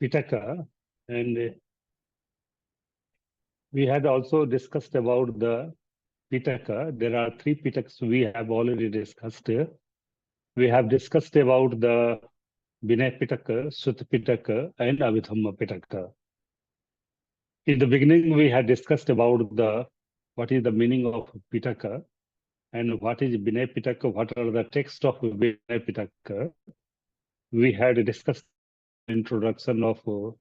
Pitaka, and we had also discussed about the Pitaka. There are three Pitakas we have already discussed. We have discussed about the Vinay Pitaka, Sutta Pitaka, and Abhidhamma Pitaka. In the beginning, we had discussed about what is the meaning of Pitaka and what is Vinay Pitaka, what are the texts of Vinay Pitaka. We had discussed introduction of all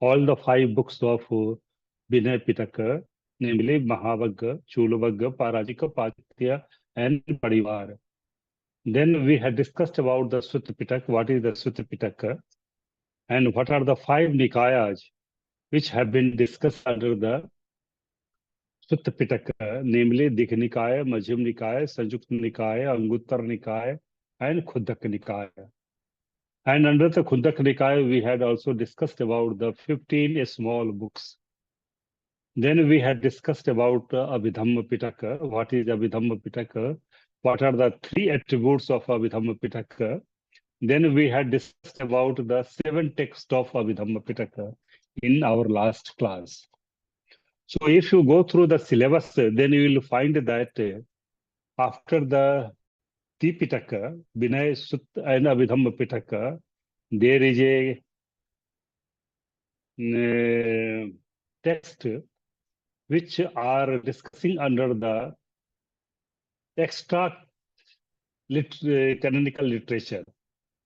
the 5 books of Vinay Pitaka, namely Mahavagga, Chulavagga, Parajika, Pachitya, and Parivar. Then we had discussed about the Sutta Pitaka, what is the Sutta Pitaka, and what are the 5 Nikayas which have been discussed under the Sutta Pitaka, namely Dikha Nikaya, Majjhima Nikaya, Sanjukta Nikaya, Anguttara Nikaya, and Khuddaka Nikaya. And under the Khuddaka Nikaya, we had also discussed about the 15 small books. Then we had discussed about Abhidhamma Pitaka. What is Abhidhamma Pitaka? What are the 3 attributes of Abhidhamma Pitaka? Then we had discussed about the 7 texts of Abhidhamma Pitaka in our last class. So if you go through the syllabus, then you will find that after the Tipitaka, Vinay Sutta and Abhidhamma Pitaka, there is a text which are discussing under the extra canonical literature.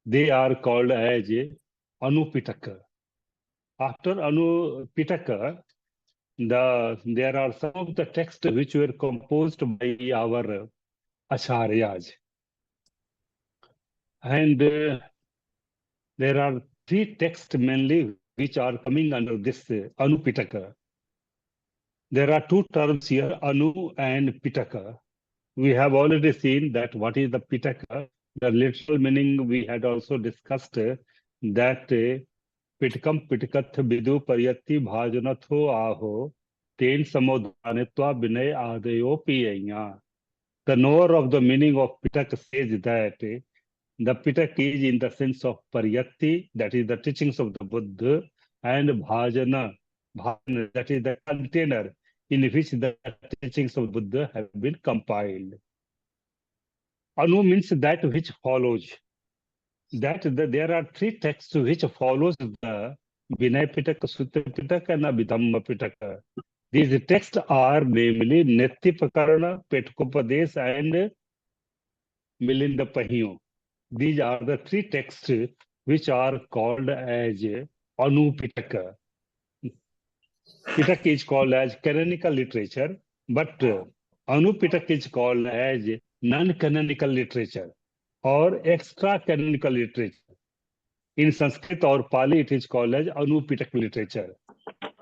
They are called as Anupitaka. After Anupitaka, there are some of the texts which were composed by our Acharyas. And there are 3 texts mainly which are coming under this Anupitaka. There are 2 terms here, Anu and Pitaka. We have already seen that what is the Pitaka. The literal meaning we had also discussed that Pitakam Pitakath Bidu Paryati Bhajanatho Aho Ten Samodhanitva Vinay Adayo Piyanya. The knower of the meaning of Pitaka says that the Pitaka is in the sense of Paryati, that is the teachings of the Buddha, and Bhajana, that is the container in which the teachings of Buddha have been compiled. Anu means that which follows. There are 3 texts which follows the Vinay Pitaka, Sutta Pitaka, and Abhidhamma Pitaka. These texts are namely Nettippakarana, Petkopadesh, and Milinda Pahiyo. These are the 3 texts which are called as Anu Pitaka. Pitaka is called as canonical literature, but Anu Pitaka is called as non-canonical literature or extra canonical literature. In Sanskrit or Pali, it is called as Anu Pitaka literature.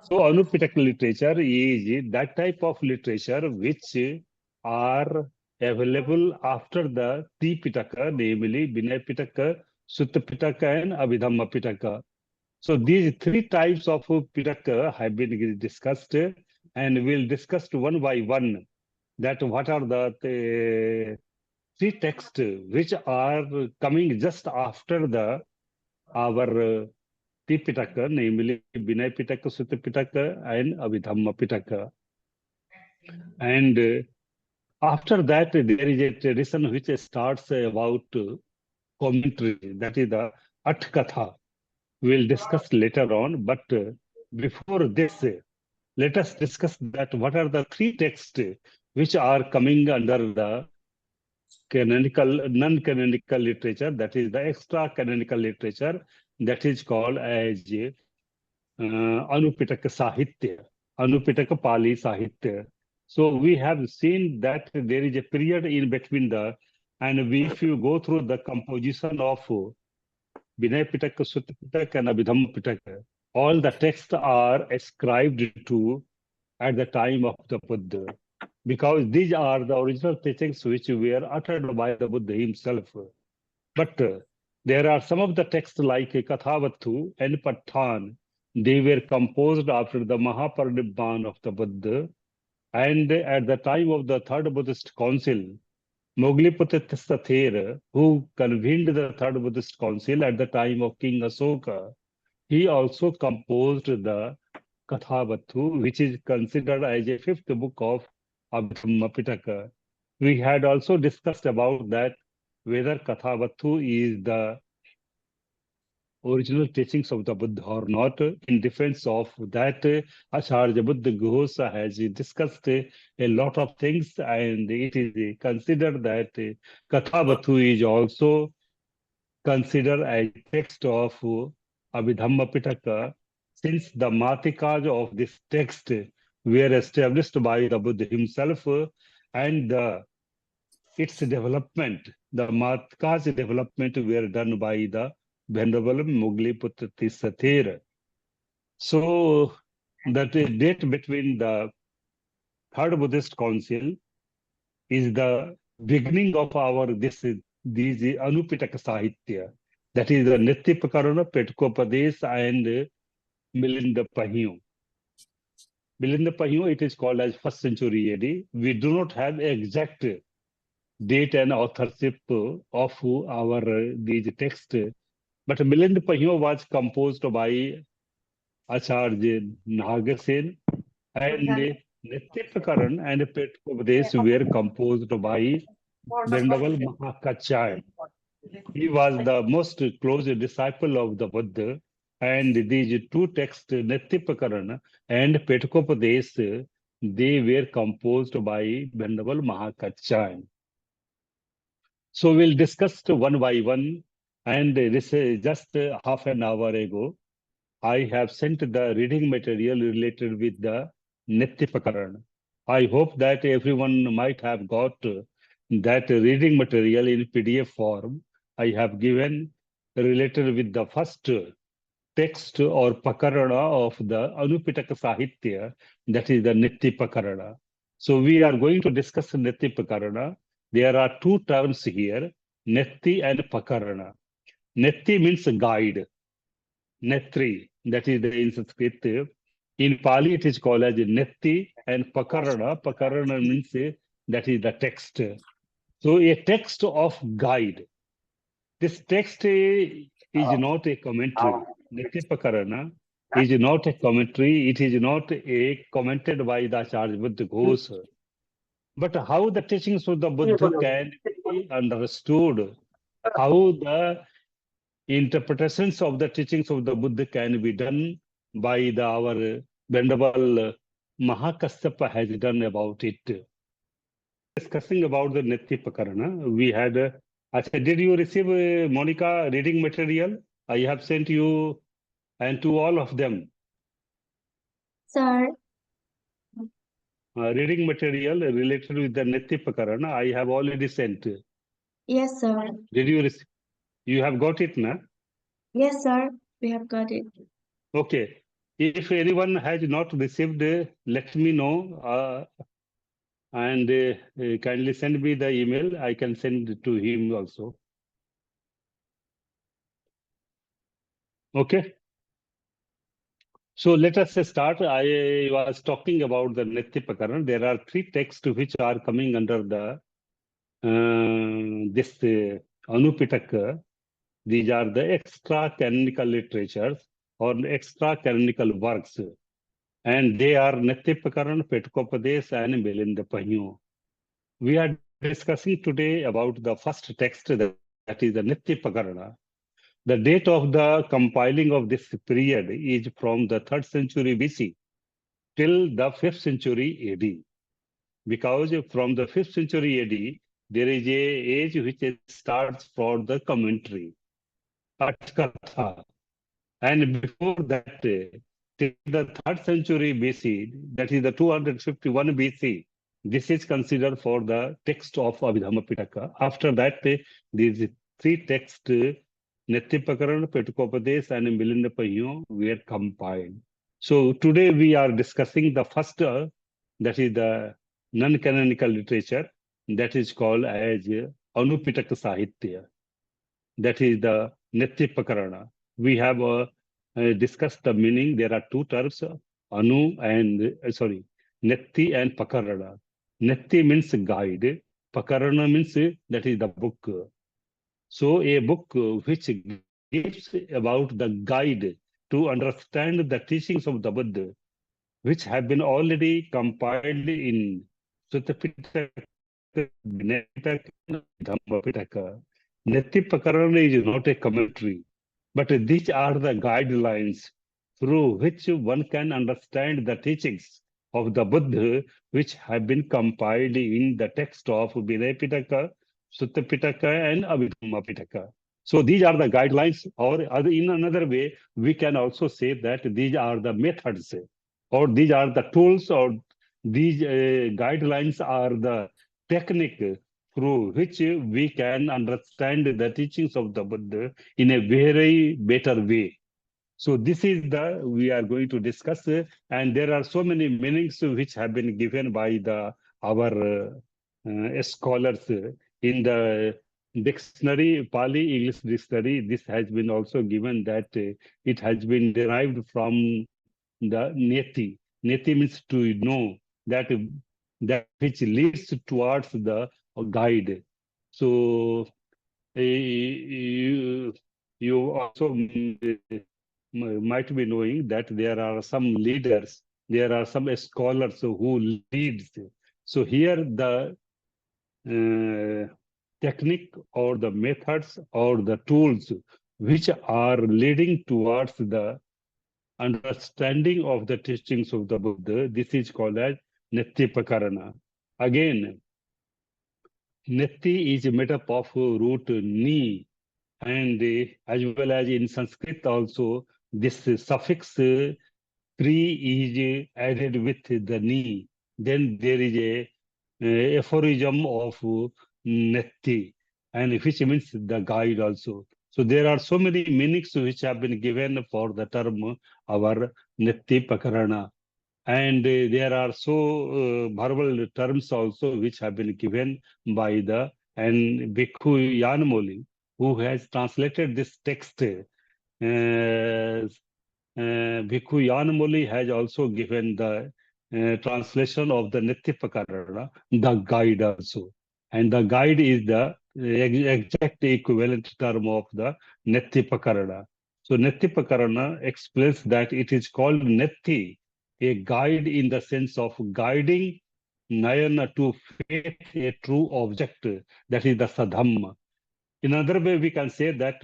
So Anu Pitaka literature is that type of literature which are available after the Tipitaka, namely Vinay Pitaka, Sutta Pitaka, and Abhidhamma Pitaka. So these 3 types of Pitaka have been discussed, and we'll discuss one by one that what are the 3 texts which are coming just after our Tipitaka, namely Vinay Pitaka, Sutta Pitaka, and Abhidhamma Pitaka. And after that, there is a tradition which starts about commentary, that is the Atkatha. We'll discuss later on, but before this, let us discuss that what are the 3 texts which are coming under the canonical, non-canonical literature, that is the extra canonical literature, that is called as Anupitaka Sahitya, Anupitaka Pali Sahitya. So we have seen that there is a period in between and if you go through the composition of Vinay Pitaka, Sutta Pitaka, and Abhidhamma Pitaka, all the texts are ascribed to at the time of the Buddha, because these are the original teachings which were uttered by the Buddha himself. But there are some of the texts like Kathavattu and Pathan. They were composed after the Mahaparinibbana of the Buddha, and at the time of the Third Buddhist Council, Moggalliputta, who convened the Third Buddhist Council at the time of King Asoka, He also composed the Kathavattu, which is considered as a fifth book of Abhidhamma Pitaka. We had also discussed about that whether Kathavattu is the original teachings of the Buddha or not. In defense of that, Acharya Buddha Ghosa has discussed a lot of things, and it is considered that Kathavattu is also considered as text of Abhidhamma Pitaka, since the Matikas of this text were established by the Buddha himself, and its development, the Matikas development were done by the Venerable Mugliputra Tisathir. So the date between the Third Buddhist Council is the beginning of our these Anupitaka Sahitya. That is the Nittipakarana, Petkopadesh, and Milinda Pahyo. Milinda Pahyo, it is called as 1st century AD. We do not have exact date and authorship of our these texts, but Milinda Pahyo was composed by Acharya Nagasen, and Nitipakaran and Petkopadesh were composed by Venerable Mahakachai. He was the most close disciple of the Buddha, and these two texts, Nittipakarana and Petkopadesh, they were composed by Venerable Mahakachai. So we'll discuss one by one, and this is just half an hour ago. I have sent the reading material related with the Nittipakarana. I hope that everyone might have got that reading material in PDF form. I have given related with the first text or Pakarana of the Anupitaka Sahitya, that is the Nittipakarana. So we are going to discuss Nittipakarana. There are two terms here, Netti and Pakarana. Netti means guide. Netri, that is the in Sanskrit. In Pali, it is called as Netti, and Pakarana. Pakarana means that is the text. So a text of guide. This text is not a commentary. Netti Pakarana is not a commentary. It is not a commented by the Acharya Buddha Ghosa. But how the teachings of the Buddha can be understood, how the interpretations of the teachings of the Buddha can be done by our Venerable Mahakassapa has done about it. Discussing about the Nittipakarana, we had, did you receive, Monica, reading material? I have sent you and to all of them. Sir. Reading material related with the Nittipakarana, I have already sent. Yes, sir. Did you receive? You have got it, na? Yes, sir. We have got it. Okay. If anyone has not received, let me know, and kindly send me the email. I can send to him also. Okay. So let us start. I was talking about the Nittipakarana. There are three texts which are coming under the this Anupitaka. These are the extra canonical literatures or extra canonical works, and they are Nittipakarana, Petkopadesh, and Milinda Pahyo. We are discussing today about the first text, that is the Nittipakarana. The date of the compiling of this period is from the 3rd century BC till the 5th century AD. Because from the 5th century AD, there is a age which starts for the commentary, Atkatha. And before that, till the 3rd century BC, that is the 251 BC, this is considered for the text of Abhidhamma Pitaka. After that, these three texts, Nittipakarana, Petkopadesh, and Milinda Pahyo, were compiled. So today we are discussing the first, that is the non-canonical literature, that is called as Anupitaka Sahitya. That is the Nittipakarana. We have discussed the meaning. There are two terms, Anu and, Netti and Pakarana. Netti means guide. Pakarana means that is the book. So a book which gives about the guide to understand the teachings of the Buddha, which have been already compiled in Sutta Pitaka, Vinaya Pitaka, and Dhamma Pitaka. Nettippakarana is not a commentary, but these are the guidelines through which one can understand the teachings of the Buddha, which have been compiled in the text of Vinaya Pitaka, Sutta Pitaka, and Abhidhamma Pitaka. So these are the guidelines, or in another way, we can also say that these are the methods, or these are the tools, or these guidelines are the technique through which we can understand the teachings of the Buddha in a very better way. So this is the we are going to discuss, and there are so many meanings which have been given by the our scholars in the dictionary, Pali English dictionary. This has been also given that it has been derived from the neti. Neti means to know, that that which leads towards the guide. So you also might be knowing that there are some leaders, there are some scholars who leads. So here the technique or the methods or the tools which are leading towards the understanding of the teachings of the Buddha, this is called as Nettippakarana. Again, Netti is made up of root ni, and as well as in Sanskrit also, this suffix tri is added with the ni. Then there is a aphorism of Netti, and which means the guide also. So there are so many meanings which have been given for the term our Nettippakarana. And there are so verbal terms also which have been given by the and Bhikkhu Yanmoli, who has translated this text. Bhikkhu Yanmoli has also given the translation of the Nettippakarana, the guide also. And the guide is the exact equivalent term of the Nettippakarana. So Nettippakarana explains that it is called Netti, a guide in the sense of guiding Nayana to faith, a true object, that is the Sadhamma. In another way, we can say that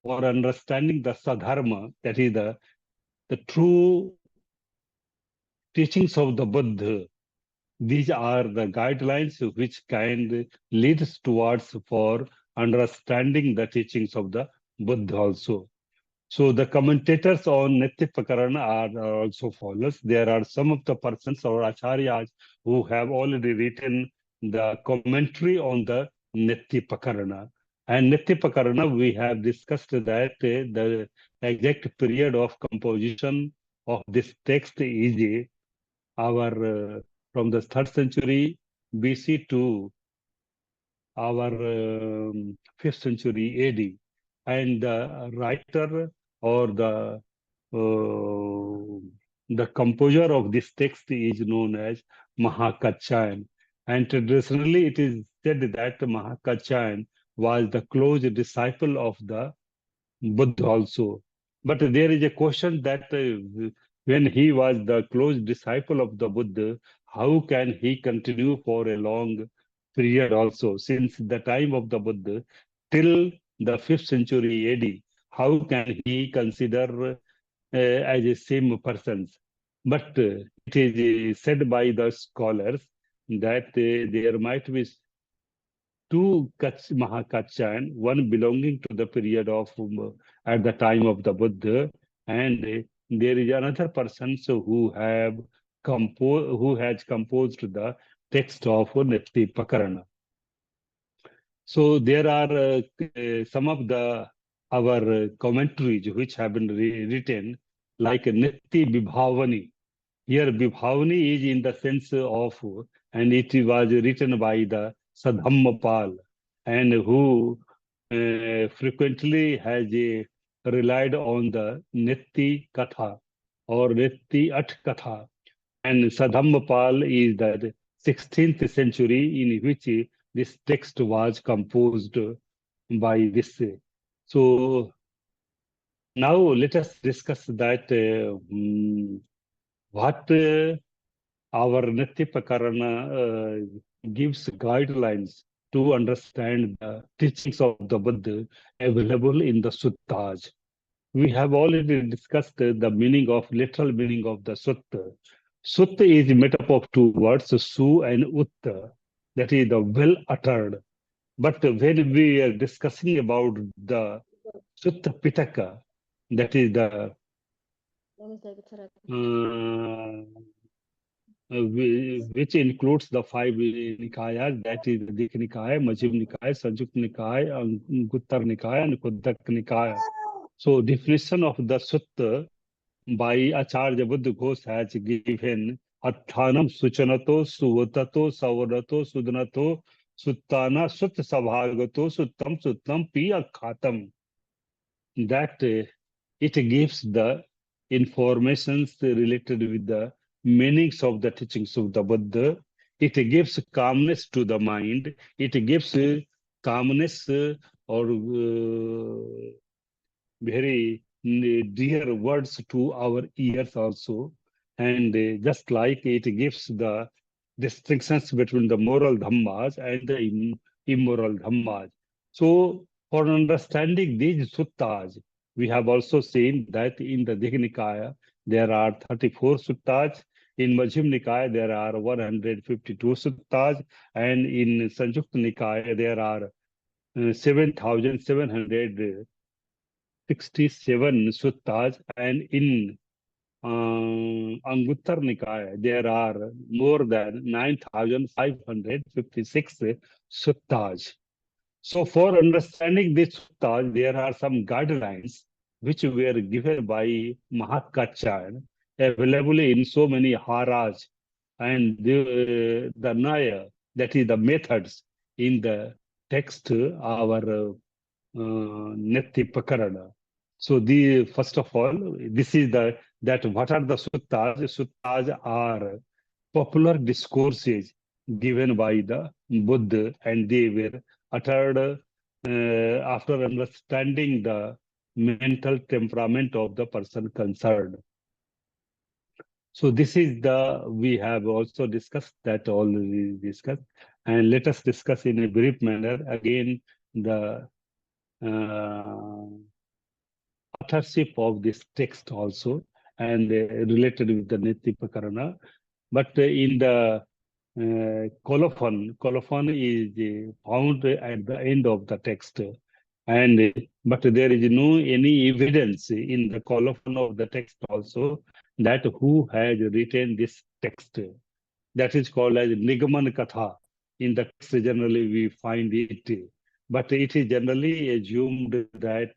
for understanding the Sadharma, that is the true teachings of the Buddha, these are the guidelines which can lead us towards for understanding the teachings of the Buddha also. So the commentators on Nettippakarana are also follows. There are some of the persons or acharyas who have already written the commentary on the Nettippakarana. And Nettippakarana, we have discussed that the exact period of composition of this text is our from the 3rd century BC to our 5th century AD. And the writer or the composer of this text is known as Mahakacchan. And traditionally, it is said that Mahakacchan was the close disciple of the Buddha also. But there is a question that when he was the close disciple of the Buddha, how can he continue for a long period also? Since the time of the Buddha till the 5th century AD, how can he consider as a same person? But it is said by the scholars that there might be two Mahakachan, one belonging to the period of at the time of the Buddha, and there is another person who has composed the text of Nettippakarana. So there are some of the our commentaries which have been written, like Netti Vibhavani. Here Vibhavani is in the sense of, and it was written by the Sadhammapal, and who frequently has relied on the Netti Katha or Netti At Katha. And Sadhammapal is the 16th century in which this text was composed by this. So Now let us discuss that what our Nettippakarana gives guidelines to understand the teachings of the Buddha available in the suttas. We have already discussed the meaning of literal meaning of the sutta. Sutta is made up of two words, su and utta, that is the well uttered. But when we are discussing about the Sutta Pitaka, that is the which includes the five Nikayas, that is the Dik Nikaya, Majjhima Nikaya, Sanjukta Nikaya, Anguttara Nikaya, and Kuddaka Nikaya. So, definition of the Sutta by Acharya Buddha Ghosh has given Atthanam Suchanato, Suvatato, Savarato, Sudanato, Suttana, Sutta Sabhagato, Suttam, Suttam, Pi Akhatam. That it gives the informations related with the meanings of the teachings of the Buddha. It gives calmness to the mind. It gives calmness or very dear words to our ears also. And just like it gives the distinctions between the moral dhammas and the immoral dhammas. So, for understanding these suttas, we have also seen that in the Digha Nikaya, there are 34 suttas. In Majjhima Nikaya, there are 152 suttas. And in Sanjukta Nikaya, there are 7,767 suttas. And in Anguttara Nikaya, there are more than 9,556 suttas. So, for understanding this suttas, there are some guidelines which were given by Mahatkacharya, available in so many haras, and the Naya, that is the methods in the text, our Nettippakarana. So the first of all, this is the that what are the suttas? Suttas are popular discourses given by the Buddha, and they were uttered after understanding the mental temperament of the person concerned. So this is the we have also discussed that already discussed, and let us discuss in a brief manner again the authorship of this text also, and related with the Netipakarana. But in the colophon is found at the end of the text, and but there is no any evidence in the colophon of the text also that who has written this text. That is called as Nigaman Katha. In the text, generally we find it, but it is generally assumed that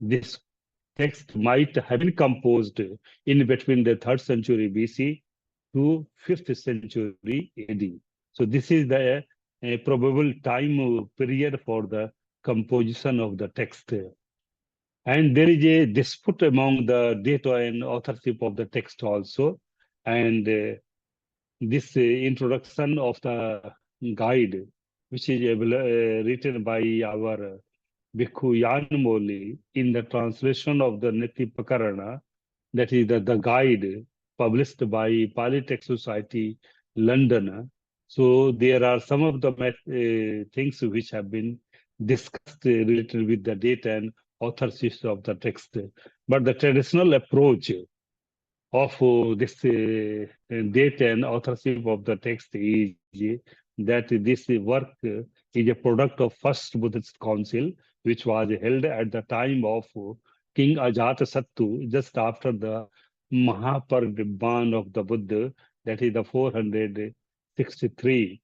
this text might have been composed in between the 3rd century BC to 5th century AD. So this is the probable time period for the composition of the text. And there is a dispute among the date and authorship of the text also. And this introduction of the guide, which is written by our Bhikkhu Yanmoli in the translation of the Netipakarana, that is the guide published by Polytech Society, London. So there are some of the things which have been discussed related with the date and authorship of the text. But the traditional approach of this date and authorship of the text is that this work is a product of First Buddhist Council, which was held at the time of King Ajatasattu, just after the Mahaparinibbana of the Buddha, that is the 463,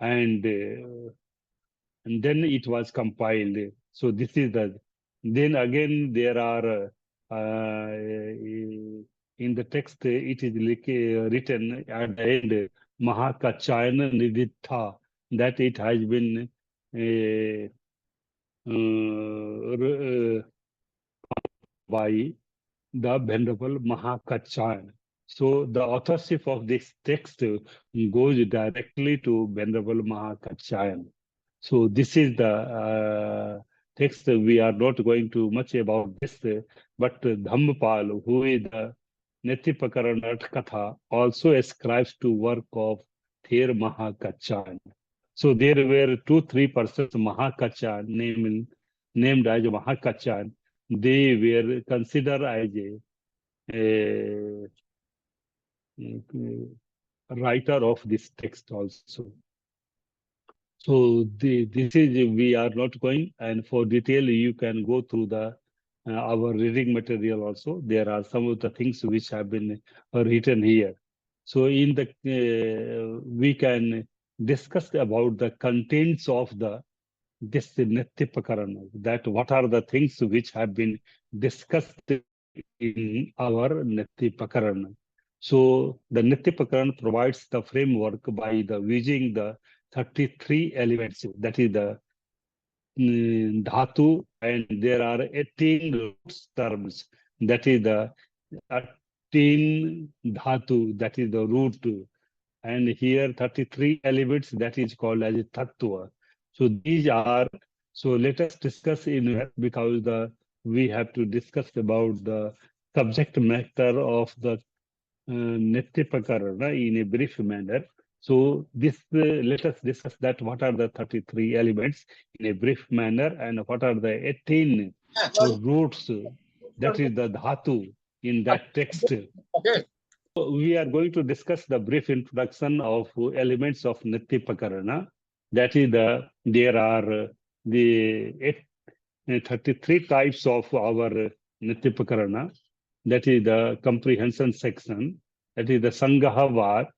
and then it was compiled. So this is the. Then again there are in the text it is written at the end Mahakachayana Niditha, that it has been by the Venerable Mahakachayana. So the authorship of this text goes directly to Venerable Mahakachayana. So this is the text. We are not going to much about this, but Dhammapal, who is the Nettippakarana Katha, also ascribes to work of Ther Mahakachan. So there were 2-3 persons Mahakachan named as Mahakachan. They were considered as a writer of this text also. So this is, we are not going, and for detail you can go through the our reading material also. There are some of the things which have been written here. So in the we can discuss about the contents of this Nettippakarana, that what are the things which have been discussed in our Nettippakarana. So the Nettippakarana provides the framework by the using the 33 elements, that is the dhatu, and there are 18 roots terms, that is the 18 dhatu, that is the root, and here 33 elements, that is called as tattva. So these are, so let us discuss in, because we have to discuss about the subject matter of the Nettippakarana in a brief manner. So this let us discuss that what are the 33 elements in a brief manner, and what are the 18 roots, that is the dhatu in that text. We are going to discuss the brief introduction of elements of Nettippakarana. That is there are the 33 types of our Nettippakarana. That is the comprehension section. That is the Sangahavar.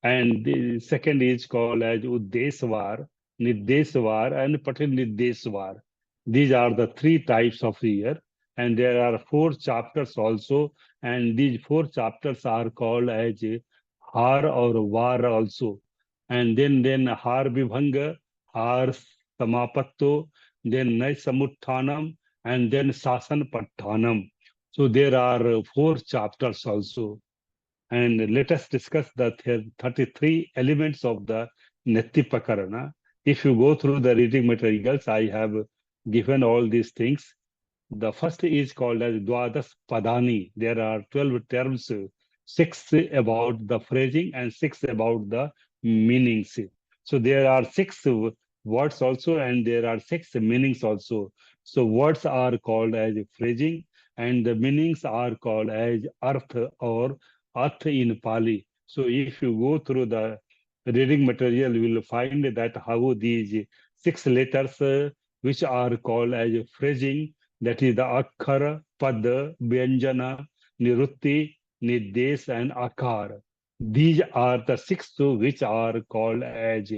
And the second is called as Uddesvar, Niddesvar, and Patinidesvar. These are the 3 types of here. And there are 4 chapters also. And these 4 chapters are called as Har or Var also. And then Har Vibhanga, Har Samapatto, then Naisamuttanam, and then Sasan Pattanam. So there are 4 chapters also. And let us discuss the 33 elements of the Nettippakarana. If you go through the reading materials, I have given all these things. The first is called as Dwadas Padani. There are 12 terms, 6 about the phrasing and 6 about the meanings. So there are 6 words also, and there are 6 meanings also. So words are called as phrasing, and the meanings are called as artha or artha in Pali. So if you go through the reading material, you will find that how these 6 letters which are called as phrasing, that is the Akkara, Pada, Vyanjana, Nirutti, Niddesh, and Akar. These are the 6 which are called as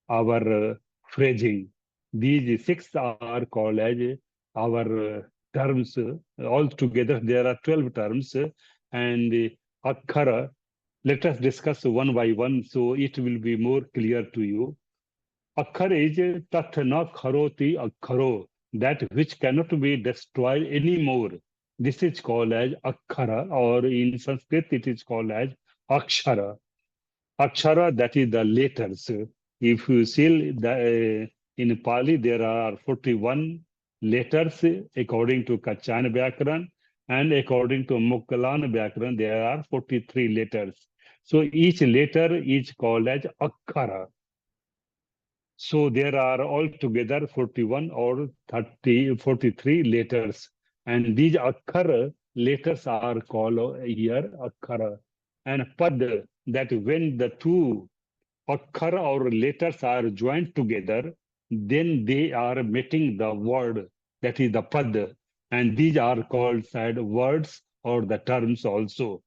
our phrasing. These 6 are called as our terms. Altogether, there are 12 terms, and Akkara, let us discuss one by one so it will be more clear to you. Akkar is tathna kharoti akkaro, that which cannot be destroyed anymore. This is called as akkara, or in Sanskrit it is called as akshara. Akshara, that is the letters. If you see in Pali, there are 41 letters according to Kachan Vyakaran, and according to Mukkalan Vyakaran, there are 43 letters. So each letter is called as akkara. So there are altogether 41 or 43 letters. And these akkara letters are called here akkara. And pad, that when the 2 akkara or letters are joined together, then they are making the word, that is the pad. And these are called said words or the terms also.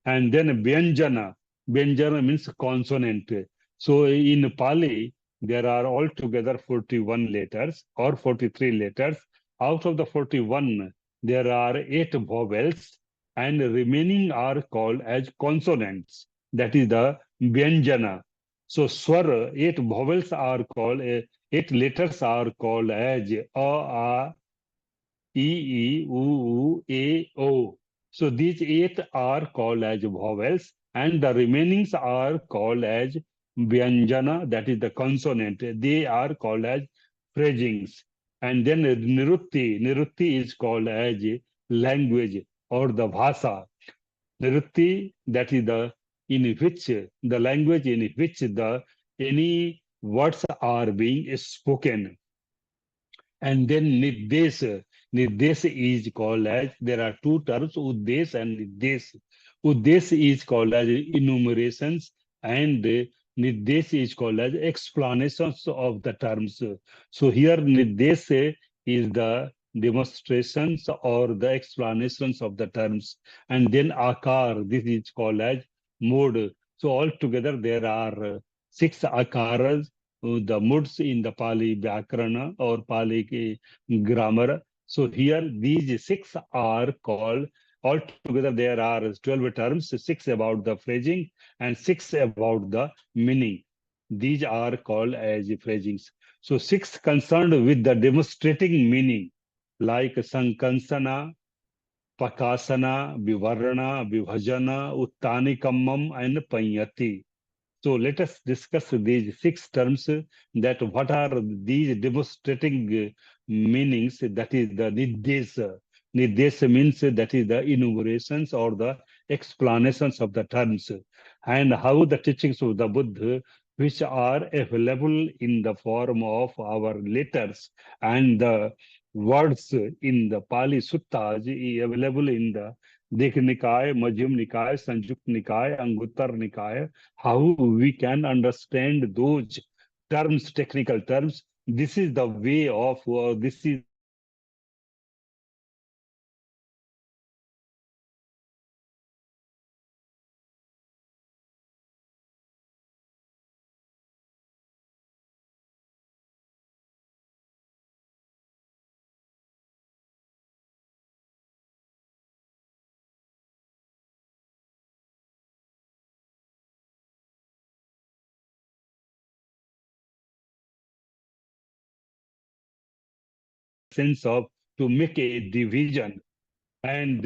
And then Vyanjana. Vyanjana means consonant. So in Pali, there are altogether 41 letters or 43 letters. Out of the 41, there are 8 vowels, and remaining are called as consonants. That is the Vyanjana. So Swara, 8 vowels are called, 8 letters are called as A, E, U, A, O. So these 8 are called as vowels, and the remainings are called as Vyanjana, that is the consonant. They are called as phrasings. And then Nirutti. Nirutti is called as language or the Bhasa. Nirutti, that is in which the language in which the any words are being spoken. And then Nirdesh. Nirdesh is called as, there are two terms, Uddesh and Nirdesh. Uddesh is called as enumerations, and Nirdesh is called as explanations of the terms. So here Nirdesh is the demonstrations or the explanations of the terms. And then Akar, this is called as mode. So altogether there are six Akaras, the moods in the Pali Vyakarana or Pali grammar. So here these six are called, altogether there are 12 terms, six about the phrasing and six about the meaning. These are called as phrasings. So six concerned with the demonstrating meaning, like Sankansana, Pakasana, Vivarana, Vibhajana, Uttanikamam, and Panyati. So let us discuss these six terms, that what are these demonstrating meanings, that is the Nirdesa. Nirdesa means that is the enumerations or the explanations of the terms, and how the teachings of the Buddha, which are available in the form of our letters and the words in the Pali Suttas, available in the Dekha Nikaya, Majjhima Nikaya, Sanjukta Nikaya, Anguttara Nikaya, how we can understand those terms, technical terms. This is the way of, this is the essence of to make a division and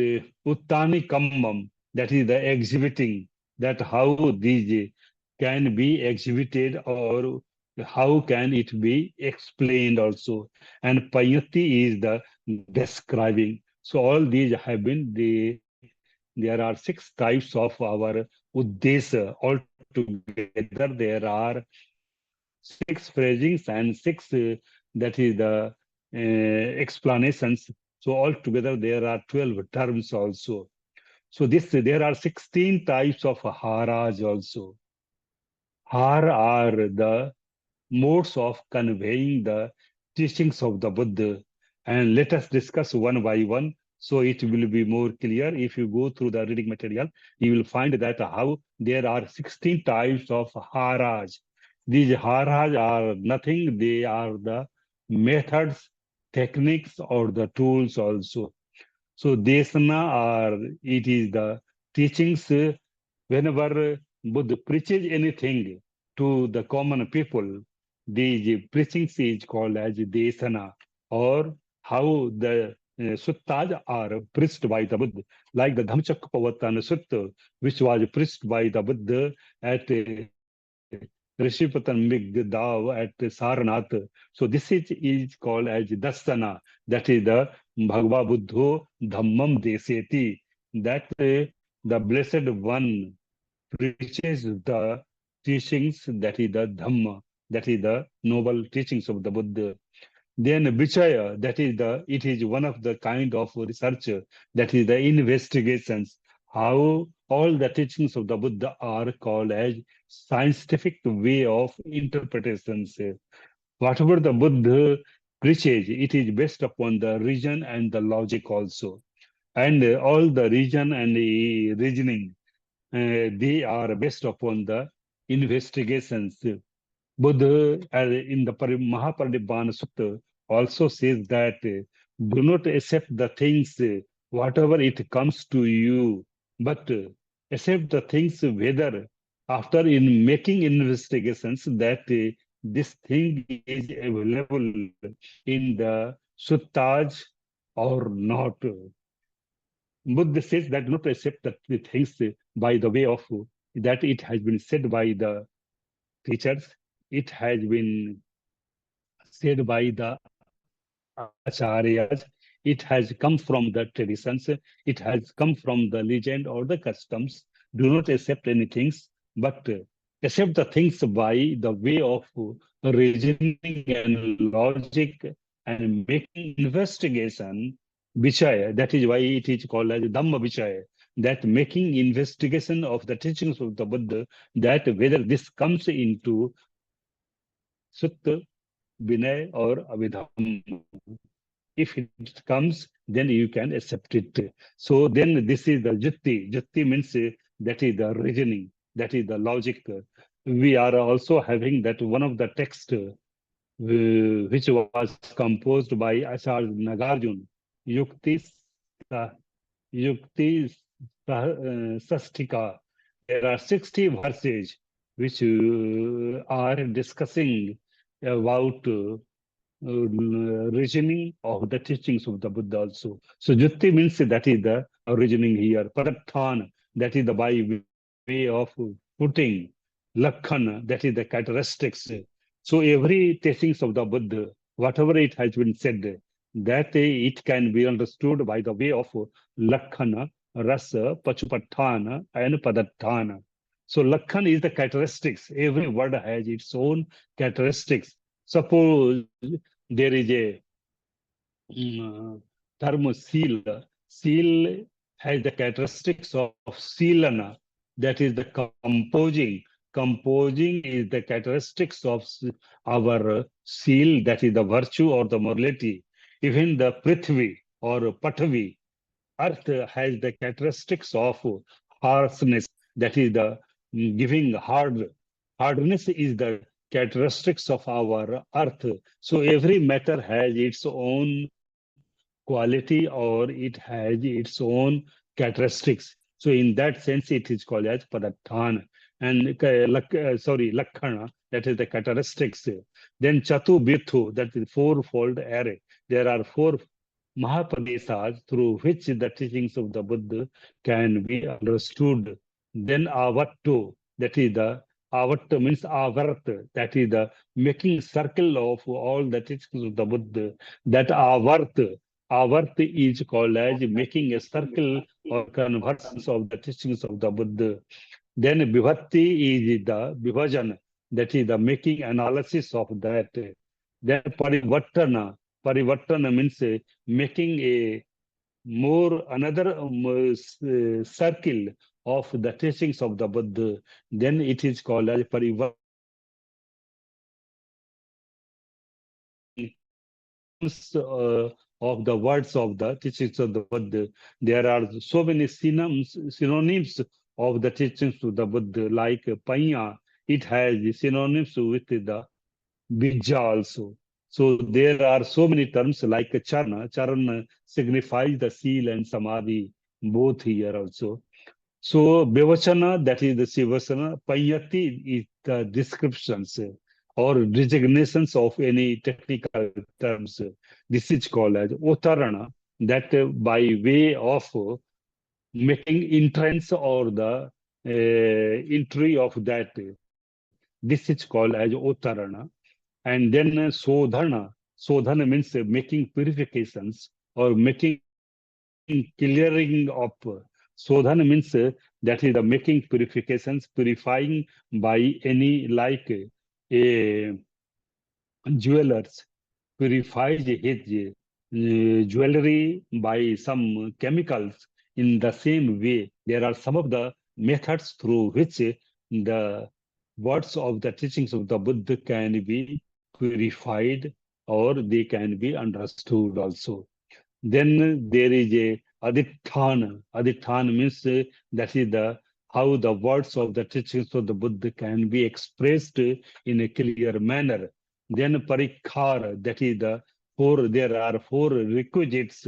Uttani Kammam, that is the exhibiting, that how these can be exhibited or how can it be explained also. And Payati is the describing. So all these have been there are six types of our Uddesa. Altogether there are six phrasings and six that is the explanations. So altogether there are 12 terms also. So this there are 16 types of haras also. Har are the modes of conveying the teachings of the Buddha. And let us discuss one by one, so it will be more clear. If you go through the reading material, you will find that how there are 16 types of haras. These haras are nothing, they are the methods, techniques, or the tools also. So desana are, it is the teachings. Whenever Buddha preaches anything to the common people, these preachings is called as desana, or how the suttas are preached by the Buddha, like the Dhammacakkappavattana Sutta, which was preached by the Buddha at Rishipatan Migdav at Sarnath. So this is called as Dasana, that is the Bhagava Buddho Dhammam Deseti, that the Blessed One preaches the teachings, that is the Dhamma, that is the noble teachings of the Buddha. Then Vichaya, that is the, it is one of the kind of research, that is the investigations, how all the teachings of the Buddha are called as scientific way of interpretations. Whatever the Buddha preaches, it is based upon the reason and the logic also. And all the reason and the reasoning, they are based upon the investigations. Buddha, in the Mahaparinibbana Sutta, also says that do not accept the things, whatever it comes to you, but accept the things whether after in making investigations that this thing is available in the suttas or not. Buddha says that not accept that the things by the way of that it has been said by the teachers, it has been said by the acharyas. It has come from the traditions. It has come from the legend or the customs. Do not accept anything, but accept the things by the way of reasoning and logic and making investigation. Vichaya, that is why it is called as Dhamma Vichaya. That making investigation of the teachings of the Buddha, that whether this comes into Sutta, Vinay, or Abhidhamma. If it comes, then you can accept it. So then this is the Jitti. Jitti means that is the reasoning, that is the logic. We are also having that one of the texts which was composed by Acharya Nagarjuna, Yukti, Yukti Sastika. There are 60 verses which are discussing about reasoning of the teachings of the Buddha also. So Jutti means that is the reasoning here. Parathan, that is the by way of putting. Lakkhana, that is the characteristics. So every teachings of the Buddha, whatever it has been said, that it can be understood by the way of Lakkhana, Rasa, Pachupathana, and Padathana. So Lakhan is the characteristics. Every word has its own characteristics. Suppose there is a term seal. Seal has the characteristics of sealana, that is the composing. Composing is the characteristics of our seal, that is the virtue or the morality. Even the prithvi or patvi, earth has the characteristics of harshness, that is the giving hardness is the characteristics of our earth. So every matter has its own quality or it has its own characteristics. So in that sense, it is called as padatthana. And lakhana, that is the characteristics. Then chatu bithu, that is fourfold array. There are four Mahapadesas through which the teachings of the Buddha can be understood. Then avattu, that is the avattu means avarta, that is the making circle of all the teachings of the Buddha. That avarta is called as making a circle or conversions of the teachings of the Buddha. Then vibhatti is the vibhajan, that is the making analysis of that. Then parivartana means making a more another circle of the teachings of the Buddha. Then it is called as parivartana. Of the words of the teachings of the Buddha. There are so many synonyms of the teachings of the Buddha, like Panya. It has synonyms with the Bija also. So there are so many terms like Charana. Charana signifies the seal and Samadhi, both here also. So Bevachana, that is the Sivasana, Payati is the descriptions or designations of any technical terms. This is called as Utarana, that by way of making entrance or the entry of that, this is called as Utarana. And then Sodhana, Sodhana means making purifications or making clearing up. Sodhana means that is the making purifications, purifying by any like a jewelers purifies his jewelry by some chemicals. In the same way, there are some of the methods through which the words of the teachings of the Buddha can be purified or they can be understood also. Then there is a aditthana. Aditthana means that is the how the words of the teachings of the Buddha can be expressed in a clear manner. Then parikhara, that is the four. There are four requisites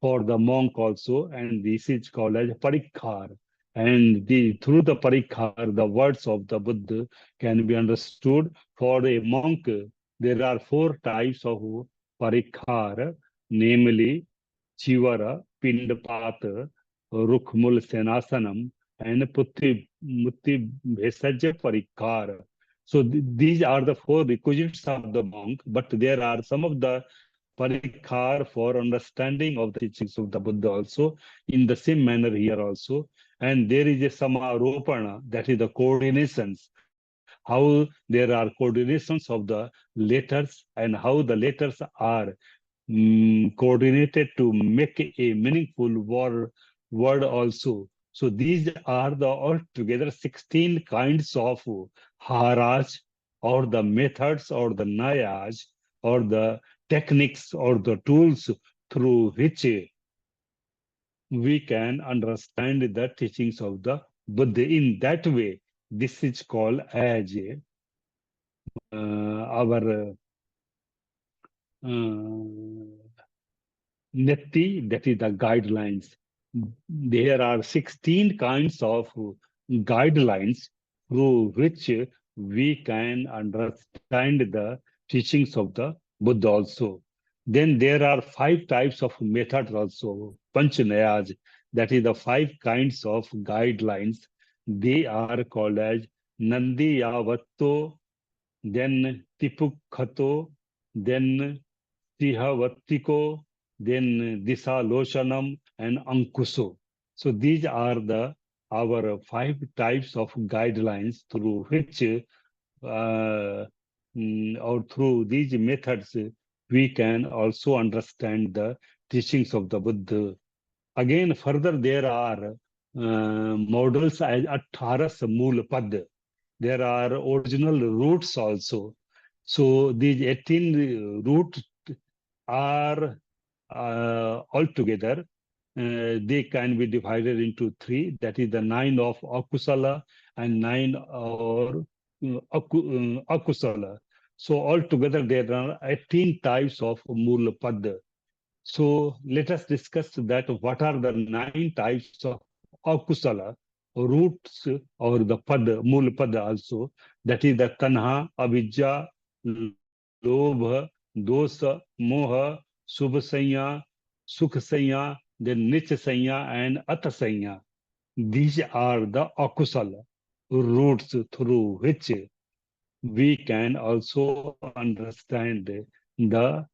for the monk also, and this is called as parikhara. And through the parikhara, the words of the Buddha can be understood. For a monk, there are four types of parikhara, namely Chivara, Pindapata, Rukhmul Senasanam, and Mutti Bhesaja Parikara. So these are the four requisites of the monk, but there are some of the parikhar for understanding of the teachings of the Buddha also. In the same manner here also. And there is a samaropana, that is the coordinations, how there are coordinations of the letters and how the letters are coordinated to make a meaningful word also. So these are the altogether 16 kinds of haraj, or the methods, or the nayaj, or the techniques, or the tools through which we can understand the teachings of the Buddha. In that way, this is called as our Netti, that is the guidelines. There are 16 kinds of guidelines through which we can understand the teachings of the Buddha also. Then there are 5 types of methods also, Panchanayas, that is the 5 kinds of guidelines. They are called as Nandiyavatto, then Tipukhato, then Sihavatiko, then Disalosanam, and Ankuso. So these are the our 5 types of guidelines through which or through these methods we can also understand the teachings of the Buddha. Again, further there are models as 18 Mool Pad. There are original roots also. So these 18 roots are altogether, they can be divided into 3. That is the 9 of akusala and 9 or akusala. So altogether there are 18 types of mula pad. So let us discuss that what are the 9 types of akusala roots, or the pad, mool pad also. That is the tanha, avidya, lobha, dosa, moha, subhasanya, sukhasanya, then nichasanya and atasanya. These are the akusala roots through which we can also understand the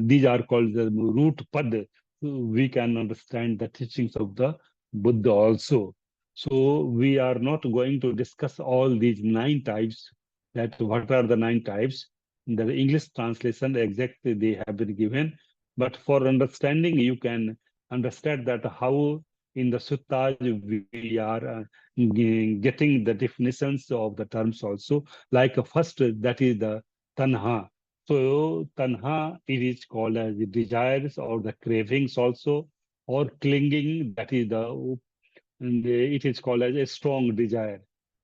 these are called the root pad. We can understand the teachings of the Buddha also. So we are not going to discuss all these 9 types, that what are the 9 types. The English translation exactly they have been given, but for understanding you can understand that how in the suttas we are getting the definitions of the terms also. Like first, that is the tanha. So tanha, it is called as the desires or the cravings also, or clinging, that is it is called as a strong desire.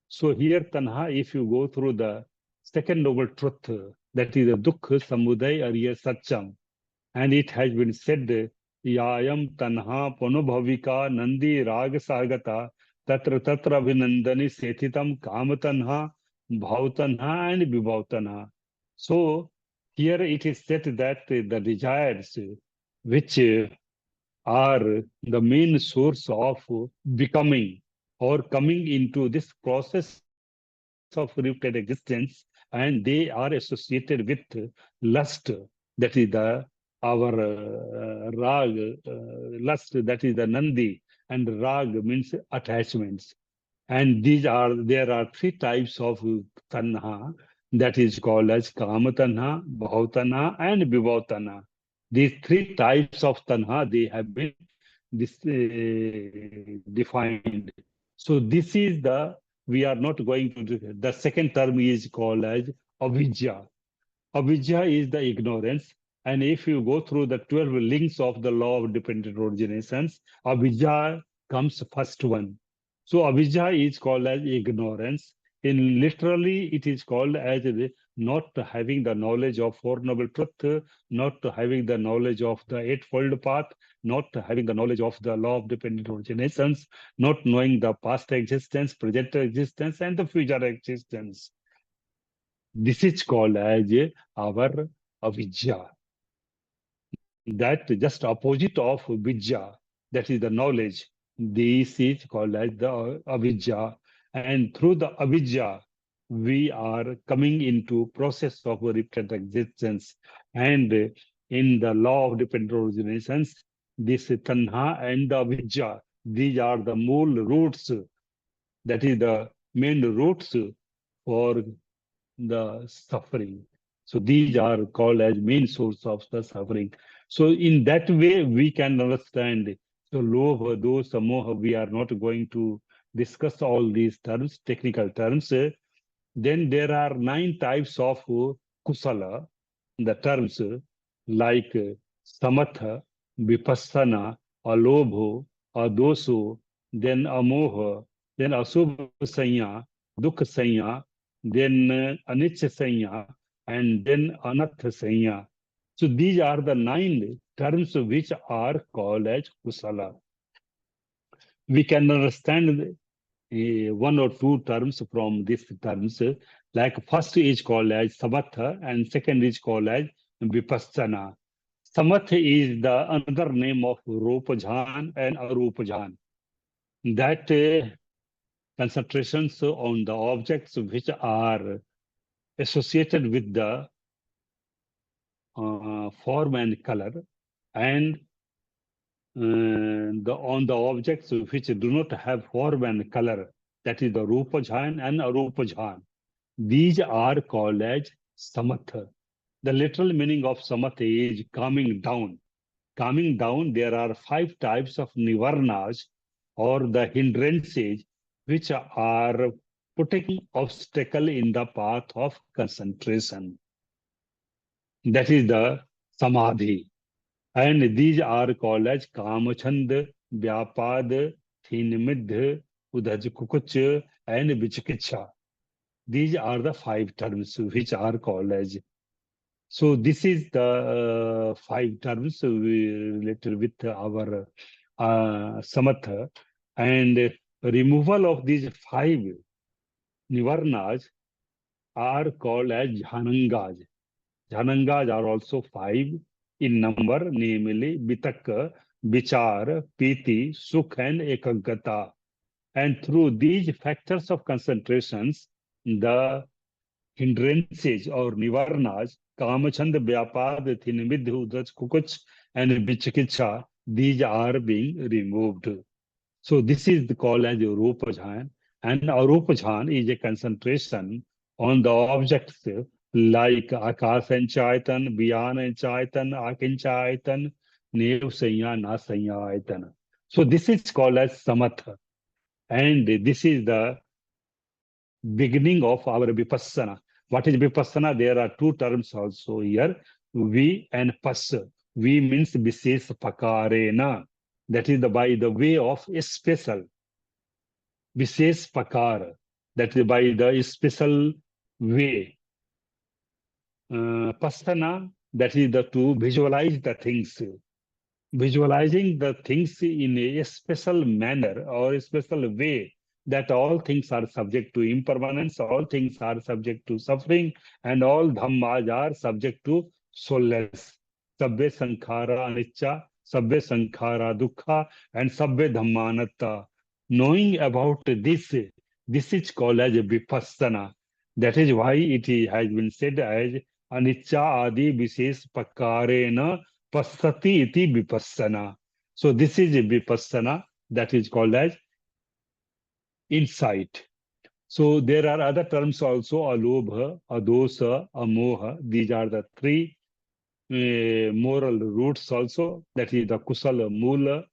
So here tanha, if you go through the second noble truth, that is the dukkha, samuday, arya, satcham, and it has been said, Yayam tanha panubhavika nandi raga sagata tatra tatra abhinandani setitam kamatanha bhautanha and vibhautanha. So here it is said that the desires which are the main source of becoming or coming into this process of rooted existence, and they are associated with lust, that is the our rag, lust, that is the nandi, and rag means attachments. And there are 3 types of tanha, that is called as kama tanha, bhav tanha, and vibhav tanha. These 3 types of tanha, they have been defined. So this is we are not going to the second term is called as avidya. Avidya is the ignorance. And if you go through the 12 links of the law of dependent originations, avidya comes first one. So avidya is called as ignorance. In literally, it is called as not having the knowledge of Four Noble Truth, not having the knowledge of the Eightfold Path, not having the knowledge of the law of dependent originations, not knowing the past existence, present existence, and the future existence. This is called as our avidya. That just opposite of vidya, that is the knowledge. This is called as the avidya. And through the avidya, we are coming into process of repeated existence. And in the law of dependent originations, this tanha and the avidya, these are the mool roots, that is the main roots for the suffering. So these are called as main source of the suffering. So in that way, we can understand. So lobha, dosa, moha, we are not going to discuss all these terms, technical terms. Then there are 9 types of kusala, the terms like samatha, vipassana, alobho, adoso, then amoha, then asubha sanya, dukha sanya, then anicca sanya, and then anatha sanya. So these are the 9 terms which are called as kusala. We can understand one or two terms from these terms. Like first is called as samatha and second is called as vipassana. Samatha is the another name of rupajhan and arupajhan. That concentrations on the objects which are associated with the form and color, and on the objects which do not have form and color, that is the rupajhan and arupajhan. These are called as samatha. The literal meaning of samatha is calming down. Calming down, there are 5 types of nivarnas or the hindrances which are putting obstacle in the path of concentration. That is the samadhi. And these are called as kamachand, vyapad, thinimidh, udhaj kukuch, and vichikitsha. These are the 5 terms which are called as. So this is the 5 terms related with our samatha, and removal of these 5 nivarnas are called as jhanangas. Jhanangas are also 5 in number, namely vitaka, vichar, piti, sukh, and ekaggata. And through these factors of concentrations, the hindrances or nivarnas, kamachand, vyapad, thinimidh, udaj, kukuch, and vichikitsha, these are being removed. So this is called as Rupajhan. And Arupajhan is a concentration on the objects like Akas and Chaitan, Vyan and Chaitan, Akinchaitan, Nev Sanya, Na Sanya. So this is called as Samatha. And this is the beginning of our vipassana. What is vipassana? There are 2 terms also here, vi and pas. Vi means vises pakarena. That is by the way of a special. Vises pakar. That is by the special way. Pasana, that is the to visualize the things. Visualizing the things in a special manner or a special way, that all things are subject to impermanence, all things are subject to suffering, and all dhammas are subject to soulless. Sabbe sankhara anicca, sabbe sankhara dukkha, and sabbe dhammanatta. Knowing about this is called as a vipassana. That is why has been said as anicca adi vises pakarena Passati iti vipassana. So this is a vipassana that is called as insight. So there are other terms also, alobha, adosa, amoha. These are the 3 moral roots also. That is the kusala mula,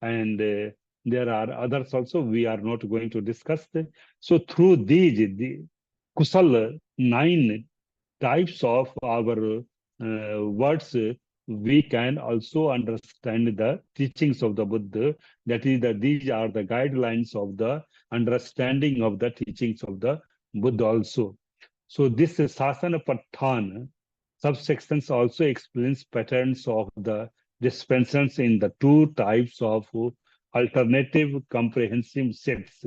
and there are others also we are not going to discuss. So through the kusala, 9 types of our words, we can also understand the teachings of the Buddha. That is, that these are the guidelines of the understanding of the teachings of the Buddha also. So this Sasana Pathan subsections also explains patterns of the dispensations in the 2 types of alternative comprehensive sets.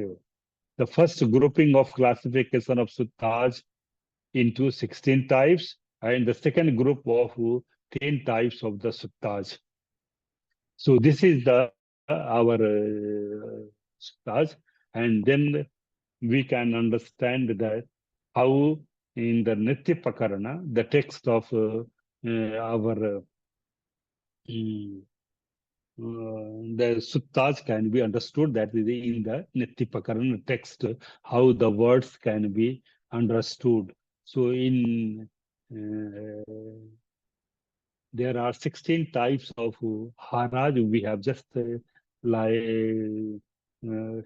The first grouping of classification of suttas into 16 types, and the second group of 10 types of the suttas. So this is the our suttas, and then we can understand that how in the Nityapakarana, the text of our mm, the suttas can be understood, that is in the Nettippakarana text, how the words can be understood. So in there are 16 types of haraj we have just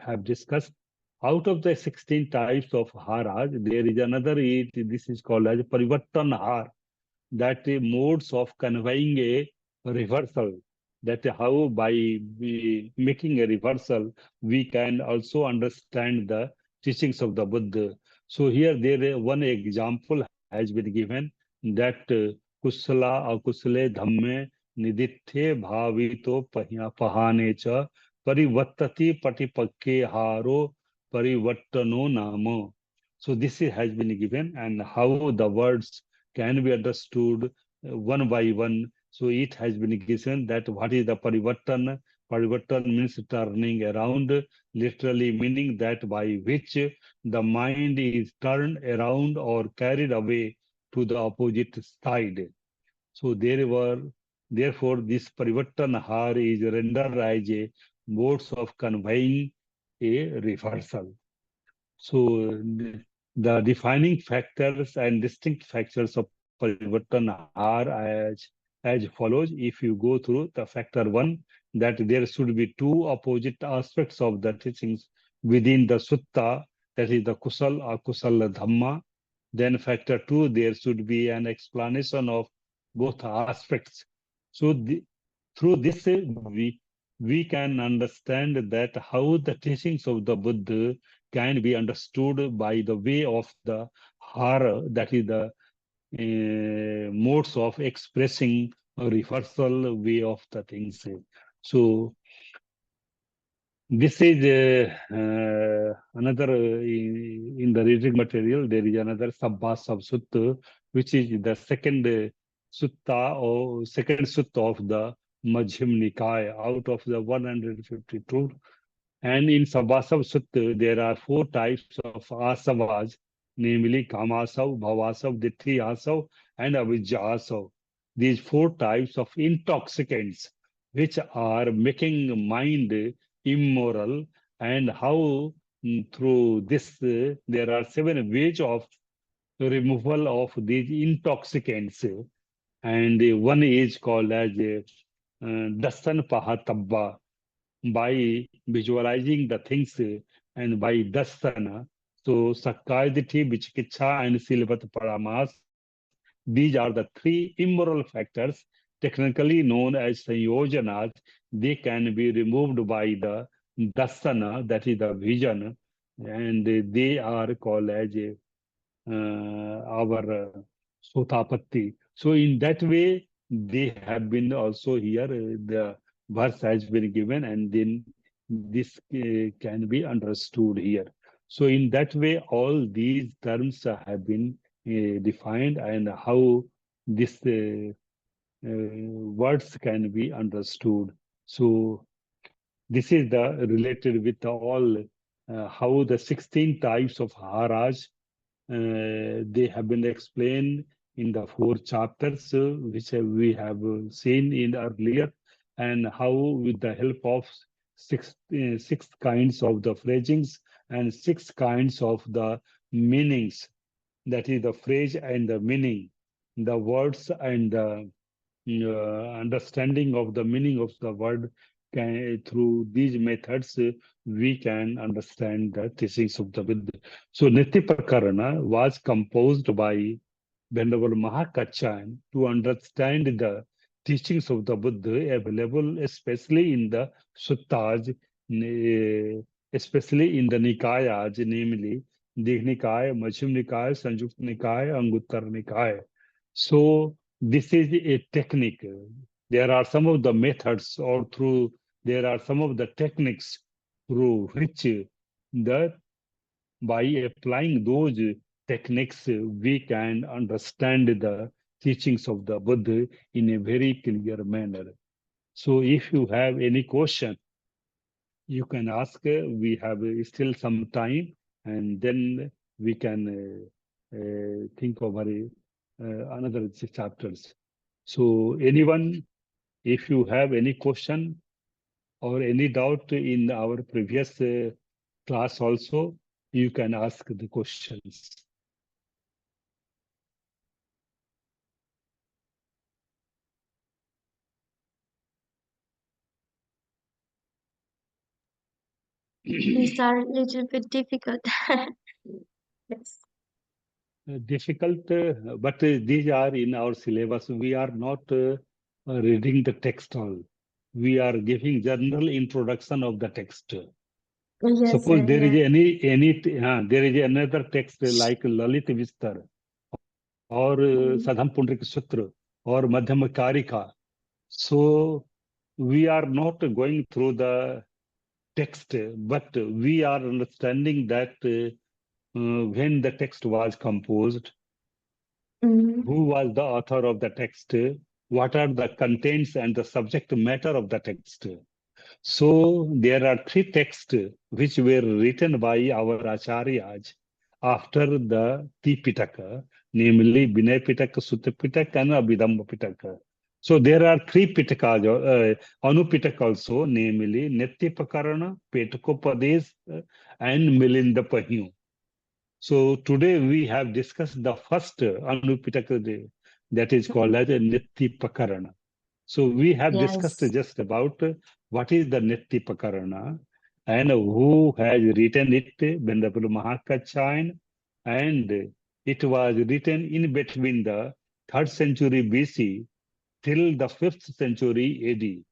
have discussed. Out of the 16 types of haraj, there is another, this is called as Parivartan har, that modes of conveying a reversal, that how by making a reversal we can also understand the teachings of the Buddha. So here there one example has been given, that kusala akusale dhamme nidithe bhavito pahane cha parivattati patipakke haro parivattano nama. So has been given, and how the words can be understood one by one. So it has been given that what is the parivartan? Parivartan means turning around, literally meaning that by which the mind is turned around or carried away to the opposite side. So therefore, this parivartan har is rendered as a modes of conveying a reversal. So the defining factors and distinct factors of Parivartan are as follows. If you go through the factor one, that there should be two opposite aspects of the teachings within the sutta, that is the kusal or kusal dhamma. Then factor two, there should be an explanation of both aspects. So through this, we can understand that how the teachings of the Buddha can be understood by the way of the hara, that is the modes of expressing a reversal way of the things. So this is another in the reading material. There is another Sabbasa Sutta, which is the second sutta or second sutta of the Majjhim Nikaya out of the 152. And in Sabhasav Sutta, there are four types of asavas, namely Kamasav, Bhavasav, Ditti Asav, and Avijja Asav. These four types of intoxicants, which are making mind immoral, and how through this there are seven ways of removal of these intoxicants. And one is called as Dasan Pahatabba, by visualizing the things and by dasana. So Sakkayaditi, Vichikicha, and Silvat Paramas, these are the three immoral factors, technically known as Sanyojanas. They can be removed by the dasana, that is the vision, and they are called as our Sotapatti. So in that way, they have been also here, the verse has been given, and then this can be understood here. So in that way, all these terms have been defined, and how this words can be understood. So this is the related with all how the 16 types of haras they have been explained in the four chapters which we have seen in earlier, and how with the help of six kinds of the phrasings and six kinds of the meanings, that is the phrase and the meaning, the words and the understanding of the meaning of the word, through these methods we can understand the teachings of the Buddha. So Nittipakarana was composed by Venerable Mahakachan to understand the teachings of the Buddha available especially in the suttas, especially in the Nikayas, namely Dignikaya, Majjhim Nikaya, Sanjukta Nikaya, Anguttara Nikaya. So this is a technique. There are some of the methods, or through there are some of the techniques through which the by applying those techniques we can understand the teachings of the Buddha in a very clear manner. So if you have any question, you can ask. We have still some time, and then we can think over another chapters. So anyone If you have any question or any doubt in our previous class also, you can ask the questions. These are a little bit difficult. Yes. Difficult, but these are in our syllabus. We are not reading the text all. We are giving general introduction of the text. Yes, Suppose sir. there is Yeah. there is another text like Lalit Vistar or Sadham Pundrik Sutra or Madhyama Karika. So we are not going through the text, but we are understanding that when the text was composed, Mhm. who was the author of the text, what are the contents and the subject matter of the text. So there are three texts which were written by our acharyas after the Tipitaka, namely Vinay Pitaka, Sutta Pitaka, and Abhidhamma Pitaka. So there are three Pitakas, Anupitaka also, namely Nettippakarana, Petkopadesh, and Milinda Pahyu. So today we have discussed the first Anupitaka, that is called as a Nettippakarana. So we have discussed Yes. just about what is the Nettippakarana and who has written it, Venerable Mahakachayan, and it was written in between the 3rd century BC till the 5th century AD.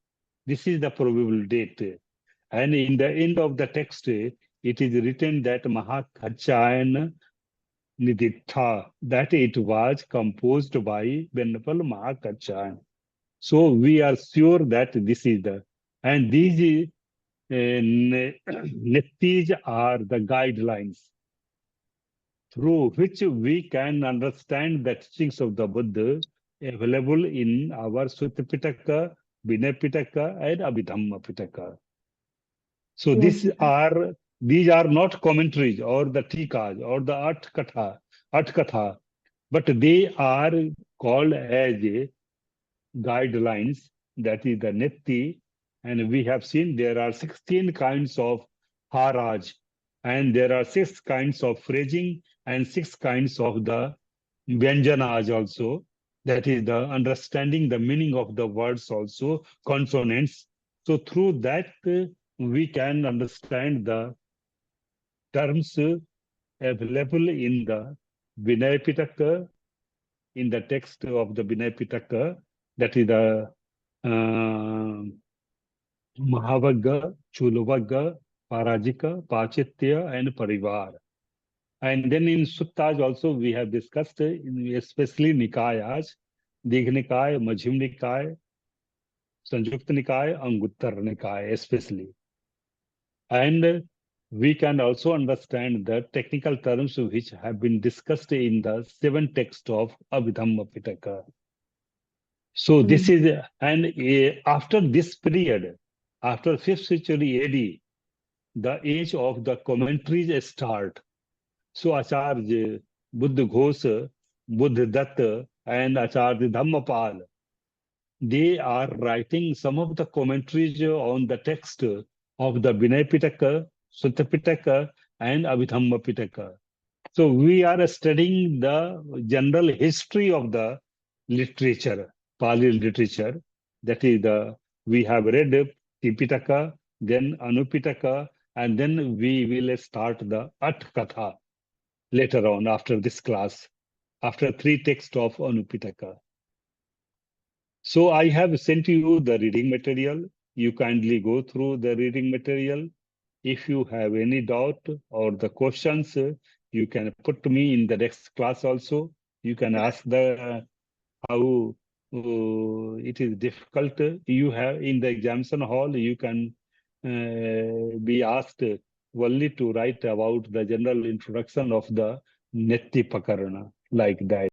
This is the probable date. And in the end of the text, it is written that Mahakachayan Niditha, that it was composed by Venerable Mahakachayan. So we are sure that this is the, and these nettis are the guidelines through which we can understand the teachings of the Buddha available in our Sutta Pitaka, Vinaya Pitaka, and Abhidhamma Pitaka. So Yes, sir. these are not commentaries or the tikas or the Atkatha, but they are called as guidelines, that is the netti, and we have seen there are 16 kinds of haraj, and there are 6 kinds of phrasing and 6 kinds of the vyanjanas also, that is the understanding the meaning of the words also, consonants. So through that we can understand the terms available in the Vinaya Pitaka, in the text of the Vinaya Pitaka, that is the Mahavagga, Chulavagga, Parajika, Pachitya, and Parivar. And then in Suttas also we have discussed, especially Nikayas, Digh Nikaya, Majhim Nikaya, Sanjukta Nikaya, Anguttar Nikaya, especially. And we can also understand the technical terms which have been discussed in the 7 texts of Abhidhamma Pitaka. So this Mm. is, and after this period, after 5th century AD, the age of the commentaries start. So Acharya Buddha Ghosa, Buddha Datta, and Acharya Dhammapal, they are writing some of the commentaries on the text of the Vinaya Pitaka, Sutta Pitaka, and Abhidhamma Pitaka. So we are studying the general history of the literature, Pali literature. That is we have read Tipitaka, then Anupitaka, and then we will start the Atkatha later on after this class, after 3 texts of Anupitaka. So I have sent you the reading material. You kindly go through the reading material. If you have any doubt or the questions, you can put me in the next class also. You can ask the how it is difficult. You have in the examination hall, you can be asked only to write about the general introduction of the Nettippakarana, like that.